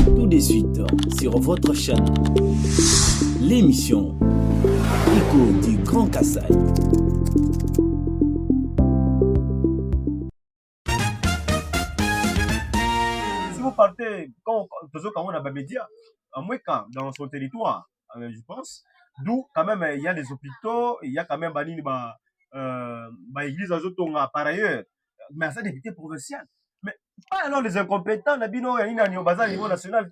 Tout de suite sur votre chaîne. L'émission Écho du Grand Kassai. Si vous partez, quand on a Bamédia, à Moueka, dans son territoire, je pense, d'où quand même il y a des hôpitaux, il y a quand même église par ailleurs, mais ça député provincial. Mais pas alors les incompétents, il y a au bazar niveau national.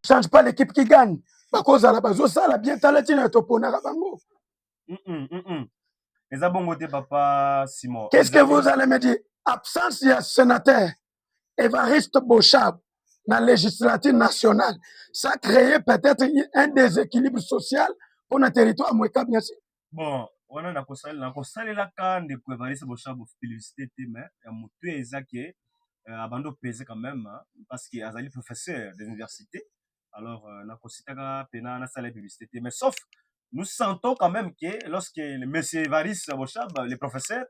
Change pas l'équipe qui gagne. Par cause à la base, ça la bien talentueux topona bango. Les abongotés papa Simon. Qu'est-ce que vous allez me dire? Absence du sénateur Évariste Bochab dans la législature nationale, ça a créé peut-être un déséquilibre social pour notre territoire Moueka, bien sûr. Bon, on a constaté la canne de Évariste Bochab pour publicité, mais il y a mutu ezake abando pesé quand même parce qu'il y a des professeurs d'université. Alors, na kositaka pena na salle publicité, mais sauf nous sentons quand même que lorsque le monsieur Évariste Bochab, les professeurs,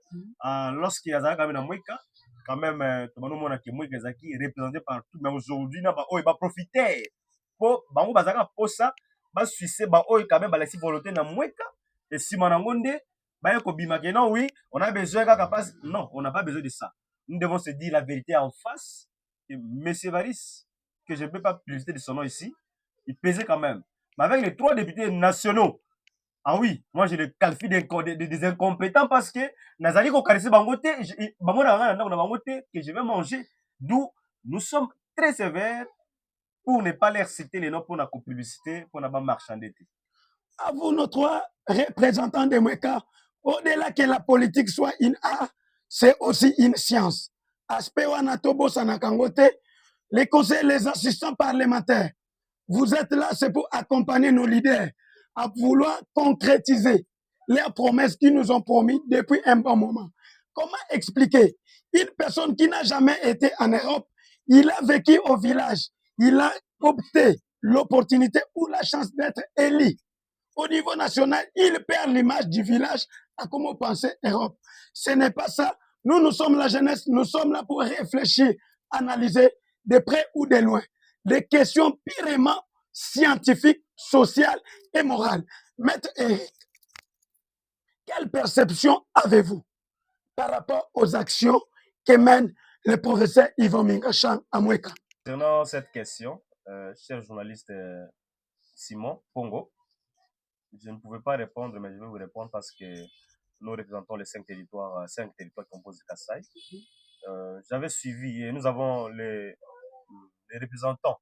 lorsqu'il y a quand même Moueka, quand même, tout le monde a que Moueka Zaki représenté par tout, mais aujourd'hui, il va profiter pour bazaka pour ça, va sucer, quand même, la volonté na Moueka, et si manangonde, non, oui, on a besoin de non, on n'a pas besoin de ça. Nous devons se dire la vérité en face. Et monsieur Évariste, que je ne peux pas publiciter de son nom ici, il pesait quand même. Mais avec les 3 députés nationaux, ah oui, moi je le qualifie des incompétents parce que Nazali ko karisi bangote, que je vais manger. D'où nous sommes très sévères pour ne pas leur citer les noms pour la publicité, pour ne pas marchander. À vous, nos 3 représentants de Moueka, au-delà que la politique soit une art, c'est aussi une science. Aspect Wanatobo Sanakangote, les conseillers, les assistants parlementaires, vous êtes là, c'est pour accompagner nos leaders à vouloir concrétiser les promesses qu'ils nous ont promis depuis un bon moment. Comment expliquer une personne qui n'a jamais été en Europe, il a vécu au village, il a opté l'opportunité ou la chance d'être élu. Au niveau national, il perd l'image du village à comment penser Europe. Ce n'est pas ça. Nous sommes la jeunesse, nous sommes là pour réfléchir, analyser de près ou de loin des questions purement scientifiques, sociales et morales. Maître Eric, quelle perception avez-vous par rapport aux actions que mène le professeur Yvon Mingachan à Moueka? Concernant cette question, cher journaliste Simon Pongo, je ne pouvais pas répondre, mais je vais vous répondre parce que nous représentons les 5 territoires composés de Kassai. J'avais suivi et nous avons les représentants,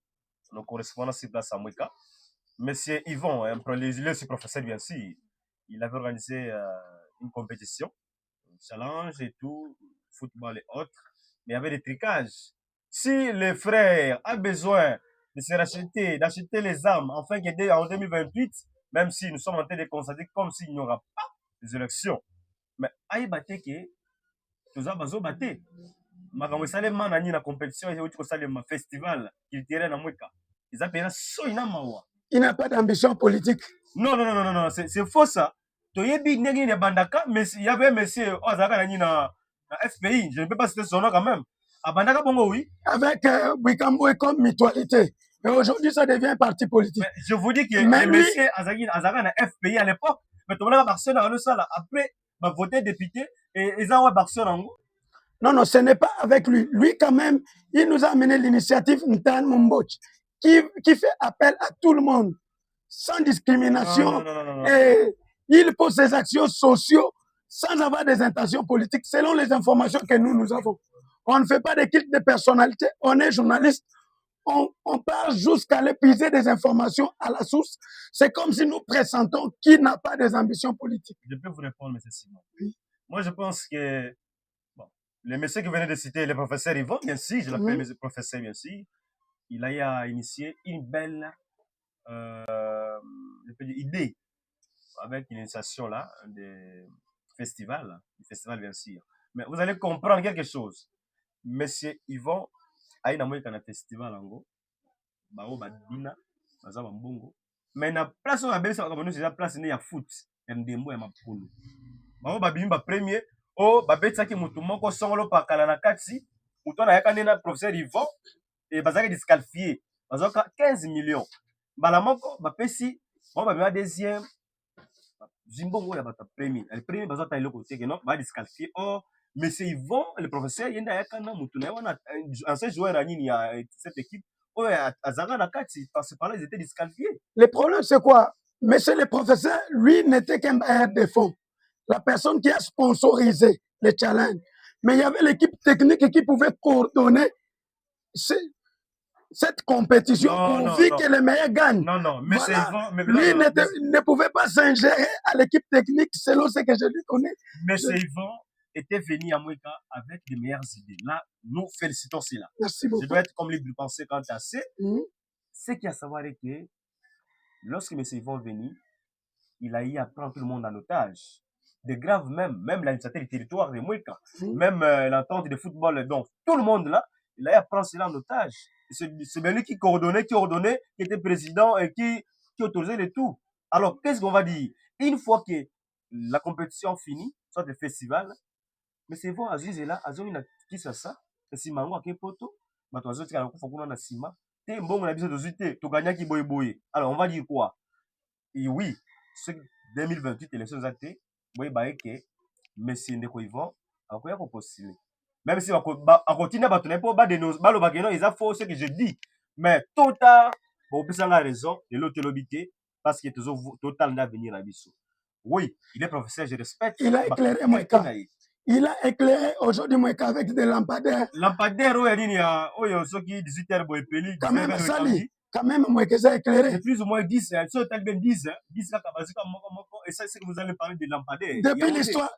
nos correspondants sur place à Moueka. Monsieur Yvon, il est aussi professeur bien sûr, il avait organisé une compétition, un challenge et tout, football et autres, mais il y avait des tricages. Si le frère a besoin de se racheter, d'acheter les armes, afin qu'en 2028, même si nous sommes en train de constater comme s'il n'y aura pas des élections, mais aïe baté que tous les bazo baté. Makambo salema na na compétition et aussi salema festival culturel na Moueka. Ils appellent ça ina mawa. Il n'a pas d'ambition politique. Non, c'est faux ça. Toyebi negi ne bandaka, mais il y avait monsieur Ozaka na FPI, je ne peux pas citer son nom quand même. À Bandaka Bongo, oui. Avec Wikambo comme mutualité. Mais aujourd'hui, ça devient un parti politique. Mais je vous dis que le monsieur Azaka na FPI à l'époque, mais tout le monde a Barcelone dans le salle. Après, va voter député et ils ont Barcelone. Non, ce n'est pas avec lui. Lui, quand même, il nous a amené l'initiative Ntan Mumboch, qui fait appel à tout le monde, sans discrimination. Non. Et il pose ses actions sociales sans avoir des intentions politiques, selon les informations que nous avons. On ne fait pas des clics de personnalité, on est journaliste. On part jusqu'à aller puiser des informations à la source. C'est comme si nous pressentons qu'il n'a pas des ambitions politiques. Je peux vous répondre, M. Simon. Oui. Moi, je pense que le monsieur qui venait de citer, le professeur Yvon, bien sûr, je l'appelle le professeur, bien sûr, il a initié une belle idée avec l'initiation là du festival, bien sûr. Mais vous allez comprendre quelque chose. Monsieur Yvon a une un festival en gros, badina, mbongo. Mais na place où on a besoin de la place il y a foot, il y a ndembo ya mapolo. Babimba premier. Oh, babetsaki mutu moko songolo pakala na kati mutu na yakane na professeur Yvon et bazaki disqualifié bazoka 15 millions mbala moko bapesi bango bamema deuxième zimbongo ya bato premier le premier bazota eloko te ke non badisqualifié. Or monsieur Yvon le professeur yende ayaka na mutu na ye wana ancien joueur ya nini ya cette équipe oyo azalaka na kati parce que par là ils étaient disqualifiés. Le problème c'est quoi? Monsieur le professeur, lui, n'était qu'un bailleur de fonds. La personne qui a sponsorisé le challenge. Mais il y avait l'équipe technique qui pouvait coordonner cette compétition pourvu que les meilleurs gagnent. Non, non, mais voilà. Yvon, lui ne pouvait pas s'ingérer à l'équipe technique selon ce que je lui connais. Mais Yvon était venu à Moueka avec des meilleures idées. Là, nous félicitons cela. Merci beaucoup. Je dois être comme libre de penser quant à ça. Ce qu'il y a à savoir est que lorsque M. Yvon est venu, il a eu à prendre tout le monde en otage. De grave même l'initiative du territoire de Moueka, même l'entente de football, donc tout le monde là, il a eu à prendre cela en otage. C'est bien lui qui coordonnait, qui était président et qui autorisait le tout. Alors, qu'est-ce qu'on va dire? Une fois que la compétition finit, soit le festival, mais c'est bon, Aziz est là, Aziz est là, qui c'est ça? C'est Mango à Kepoto, mais toi, Aziz est là, on a Sima. T'es bon, on a besoin de zute, tu gagnes qui boy. Alors, on va dire quoi? Et oui, ce 2028, élections athées, boy, bah, que, mais c'est Ndeko Yvon, encore il faut postuler. Même si on continue à battre pas ils ont faux ce que je dis. Mais total, pour plus la raison, de l'autre lobité, parce que total d'avenir à Bissou. Oui, il est professeur, je respecte. Il a éclairé Moueka. Il a éclairé aujourd'hui Moueka avec des lampadaires. Lampadaires, il y a ceux qui 18h, Boepeli. Quand même, Moueka a éclairé. C'est plus ou moins 10, c'est tellement 10 là, et ça, c'est que vous allez parler de lampadaires.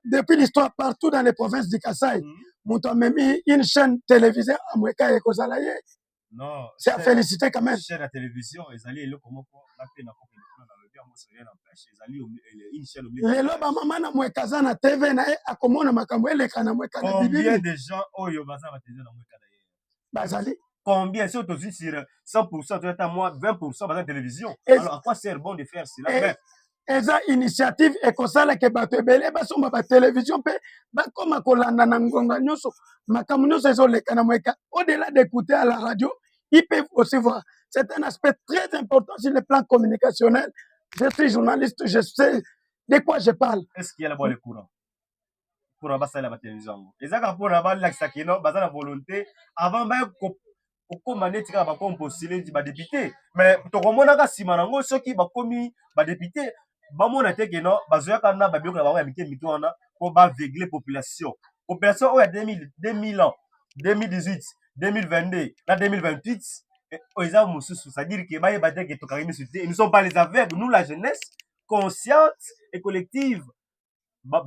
Depuis l'histoire, partout dans les provinces du Kasaï, Mouton a mis une chaîne télévisée à Moueka et Kozalaye. Non. C'est à féliciter quand même. Chaîne à télévision, ils allaient le comment la peine à les loba maman na Moueka na TV na a komona makambo eleka na Moueka na bibi. Combien de gens oyo baza ba TV na Moueka d'ailleurs? Bazali. Combien si on te dit sur 100%, tu as moi 20% dans la télévision. Alors à quoi sert bon de faire cela? Eza initiative ekosala ke bato ebele basomba ba télévision pe bakoma kolanda na ngonga nyonso makambo nyonso ezoleka na Moueka. Au-delà d'écouter à la radio, ils peuvent aussi voir. C'est un aspect très important sur le plan communicationnel. Je suis journaliste, je sais de quoi je parle. Est-ce qu'il y a le courant? Pour passer la télévision. Et ça pour avoir l'accès qui non, la volonté avant même qu'on manette quand va postuler du député. Mais to komona ka simanango ceux qui va commis ba député, ba mona te que non, bazoya kana ba bioko na ba mike mito wana pour ba régler population. Population au 2000 ans, 2018, 2022, là 2028. C'est-à-dire que nous ne sommes pas les aveugles, nous la jeunesse consciente et collective. Nous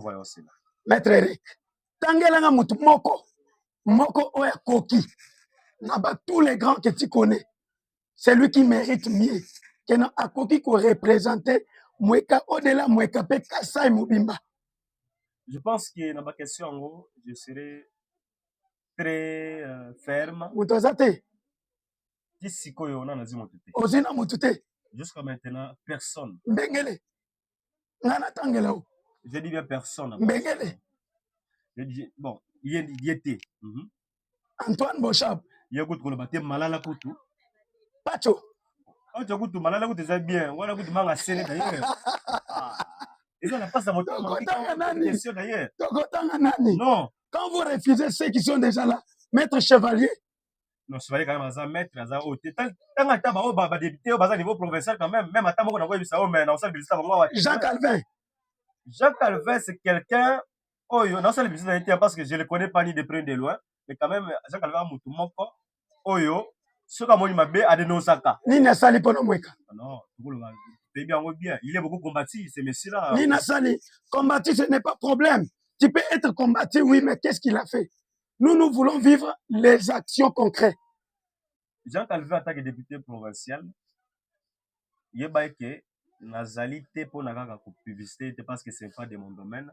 voyons cela. Maître Eric, tangelanga mutu moko oya koki naba tous les grands que tu connais, c'est lui qui mérite mieux que na akoki ko représenter Moueka au-delà Moueka pe Kasai Mobimba. Je pense que dans ma question je serai très ferme. Mutozate. Jusqu'à maintenant, personne. Mbengele. Ngana tangela. Je dis bien personne. Mbengele. Je dis, bon, il était. Antoine Bochab. Il y a un malala kutu. Pacho. Pacho kutu malala kutu c'est bien. Voilà kutu manga sene d'ailleurs. Et ça n'a pas sa moto. Non. Quand vous refusez ceux qui sont déjà là, Maître Chevalier. Non, Chevalier quand même, ça maître, ça haute. Tant que député, au niveau provincial quand même à temps, on a vu mais dans Jean Calvin. Jean Calvin, c'est quelqu'un, oh, non, ça le parce que je ne le connais pas ni de près ni de loin, mais quand même, Jean Calvin a moutou moko, oh yo, ce qu'a moni mabé a dénosaka. Nina Sali pono mweka. Non, bien, il est beaucoup combattu, ces messieurs-là. Nina Sali, combattu, ce n'est pas problème. Tu peux être combattu, oui, mais qu'est-ce qu'il a fait? Nous voulons vivre les actions concrètes. Jean Calvin, en tant que député provincial, il y a que nazali te pour naga publicité parce que c'est pas de mon domaine.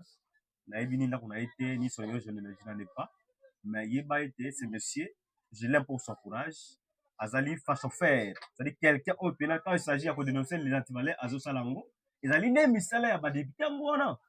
Na ebini na kuna été ni son je n'en ai pas. Mais il y a été ce monsieur, je l'aime pour son courage. Azali façon faire, c'est-à-dire quelqu'un au pénal quand il s'agit de dénoncer les antivalais azo salango. Azali ne misala ya ba député ngona.